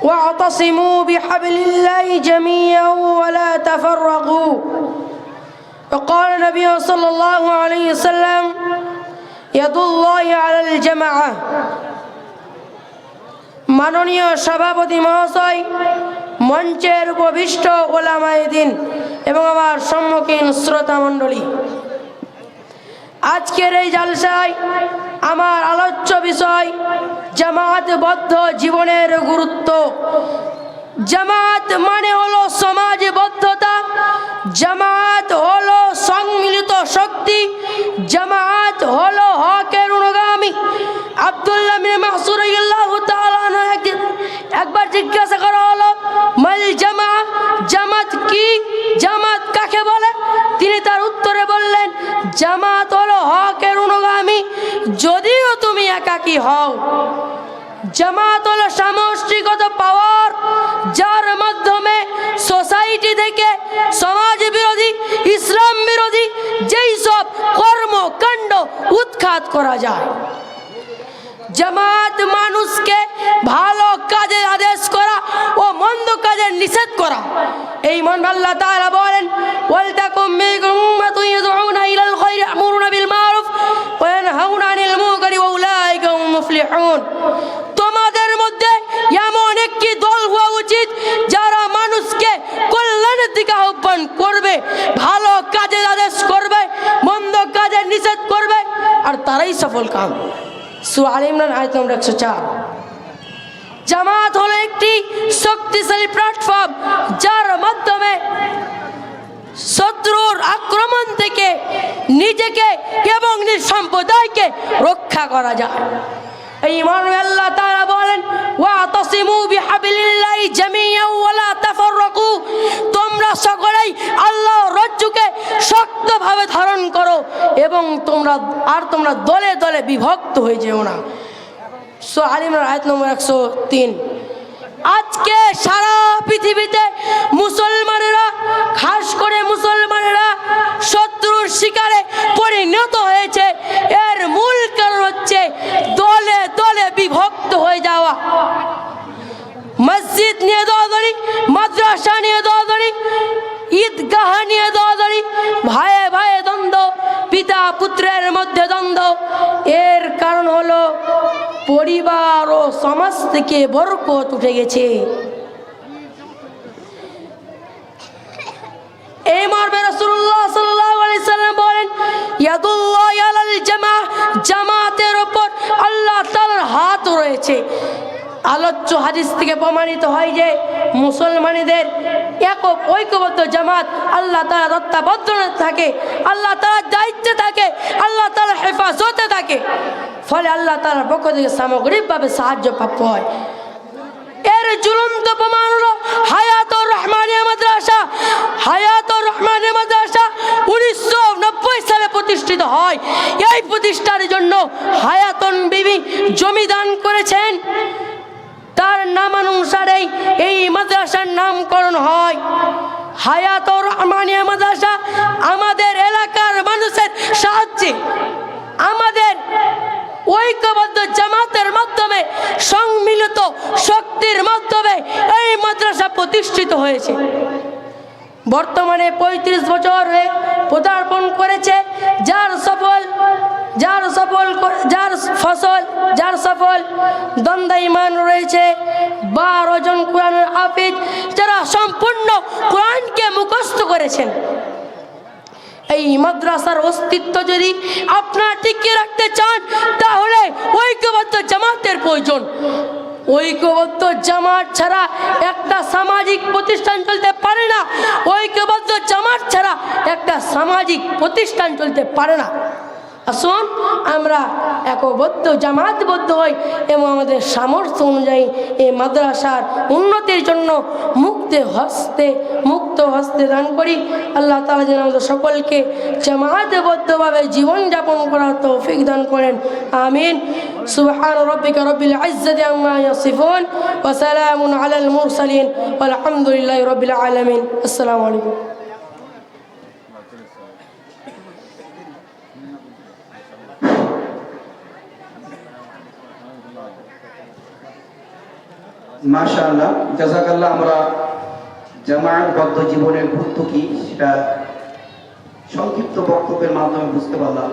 واعتصموا بحبل الله جميعا ولا تفرقوا وقال النبي صلى الله عليه وسلم يد الله على الجماعة মাননীয় সভাপতি মহাশয়, মঞ্চের উপবিষ্ট ওলামায়ে দ্বীন এবং আমার সম্মুখীন শ্রোতা মণ্ডলী, আজকের এই জালসায় আমার আলোচ্য বিষয় জামাতবদ্ধ জীবনের গুরুত্ব। জামাত মানে হলো সমাজবদ্ধতা, জামাত হলো সম্মিলিত শক্তি, জামাত হলো হকের অনুগামী। আব্দুল্লাহ বিন মাসউদ রাদিয়াল্লাহু তাআলা একবার জিজ্ঞাসা করা হলো, মাল জামা, জামাত কি, জামাত কাকে বলে? তিনি তার উত্তরে বললেন, জামাত হলো হকের অনুগামী যদিও তুমি একাকী হও। জামাত হলো সামষ্টিগত পাওয়ার যার মাধ্যমে সোসাইটি থেকে সমাজ বিরোধী, ইসলাম বিরোধী যেই সব কর্মকাণ্ড উৎখাত করা যায়। জামাত মানুষকে ভালো কাজের আদেশ করা ও মন্দ কাজের নিষেধ করা। এই মহান আল্লাহ তাআলা বলেন, ওয়ালতাকুম মিনকুম উম্মাতুন ইয়াদউনা ইলাল খায়রি ইয়া'মুরুনা বিল মারুফ ওয়া ইয়ানহাউনা আনিল মুনকারি ওয়া উলাইকা হুমুল মুফলিহুন। তোমাদের মধ্যে এমন একটি দল হওয়া উচিত যারা মানুষকে কল্যাণের দিকে আহ্বান করবে, ভালো কাজের আদেশ করবে, মন্দ কাজের নিষেধ করবে, আর তারাই সফল কাম। সূরা আলে ইমরান আয়াত নম্বর 104। জামাত হলো একটি শক্তিশালী প্ল্যাটফর্ম যার মাধ্যমে শত্রুর আক্রমণ থেকে নিজেকে এবং নিজ সম্প্রদায়কে রক্ষা করা যায়। এই মর্মে আল্লাহ তাআলা বলেন, ওয়াতাসিমু বিহাবলিল্লাহি জামিআন ওয়া লা তাফাররাকু। তোমরা সকলেই আল্লাহর রজ্জুকে শক্তভাবে ধারণ করো এবং তোমরা দলে দলে বিভক্ত হয়ে যেও না। সূরা আলে ইমরান আয়াত নম্বর 103। আজকে সারা পৃথিবীতে মুসলমানেরা, খাস করে মুসলমানেরা শত্রুর শিকারে পরিণত হয়েছে। এর মূল কারণ হচ্ছে দলে দলে বিভক্ত হয়ে যাওয়া। মসজিদ নিয়ে দৌড়াদৌড়ি, মাদ্রাসা নিয়ে দৌড়াদৌড়ি, ঈদগাহ নিয়ে দৌড়াদৌড়ি, ভাইয়ে ভাইয়ে দ্বন্দ্ব, পিতা পুত্রের মধ্যে দ্বন্দ্ব। এর কারণ হলো পরিবার ও সমাজ থেকে বরকত উঠে গেছে। এই মর্মে রাসূলুল্লাহ সাল্লাল্লাহু আলাইহি সাল্লাম বলেন, ইয়াদুল্লাহি আলাল জামাআহ, জামাতের উপর আল্লাহ তাআলার হাত রয়েছে। আলোচ্য হাদিস থেকে প্রমাণিত হয় যে মুসলমানদের একক ঐক্যবদ্ধ জামাত আল্লাহ তাআলার তত্ত্বাবধানে থাকে, আল্লাহ তাআলার দায়িত্বে থাকে, আল্লাহ তাআলার হেফাজতে থাকে। ফলে আল্লাহ তাআলার পক্ষ থেকে সামগ্রিকভাবে সাহায্য প্রাপ্ত হয়। এর জ্বলন্ত প্রমাণ হলো হায়াতুর রহমানিয়া মাদ্রাসা। হায়াতুর রহমানিয়া মাদ্রাসা 1990 সালে প্রতিষ্ঠিত হয়। এই প্রতিষ্ঠার জন্য হায়াতুন বিবি জমি দান করেছেন। তার নামানুসারেই এই মাদ্রাসার নামকরণ হয়। হায়াতুর রহমানিয়া মাদ্রাসা আমাদের এলাকার মানুষের সাহায্যে, আমাদের ঐক্যবদ্ধ জামাতের মাধ্যমে, সম্মিলিত শক্তির মাধ্যমে এই মাদ্রাসা প্রতিষ্ঠিত হয়েছে। বর্তমানে 35 বছরে পদার্পণ করেছে। যার সফল দ্বন্দ্ব ইমান রয়েছে 12 জন কোরআনের হাফিজ যারা সম্পূর্ণ কোরআনকে মুখস্থ করেছেন। এই মাদ্রাসার অস্তিত্ব যদি আপনারা টিকিয়ে রাখতে চান তাহলে ঐক্যবদ্ধ জামাতের প্রয়োজন। ঐক্যবদ্ধ জামাত ছাড়া একটা সামাজিক প্রতিষ্ঠান চলতে পারে না। ঐক্যবদ্ধ জামাত ছাড়া একটা সামাজিক প্রতিষ্ঠান চলতে পারে না। আসুন আমরা একবদ্ধ জামাতবদ্ধ হই এবং আমাদের সামর্থ্য অনুযায়ী এই মাদ্রাসার উন্নতির জন্য মুক্ত হস্তে দান করি। আল্লাহ তাআলা যেন আমাদের সকলকে জামাতবদ্ধভাবে জীবনযাপন করার তৌফিক দান করেন। আমিন। সুবহান রাব্বিকা রাব্বিল ইজ্জাতি আম্মা ইয়াসিফুন ওয়া সালামুন আলাল মুরসালিন ওয়াল হামদুলিল্লাহি রাব্বিল আলামিন। আসসালামু আলাইকুম। মাশাআল্লাহ, জাযাকাল্লাহ। আমরা জামায়াতবদ্ধ জীবনের গুরুত্ব কি সেটা সংক্ষিপ্ত বক্তব্যের মাধ্যমে বুঝতে পারলাম।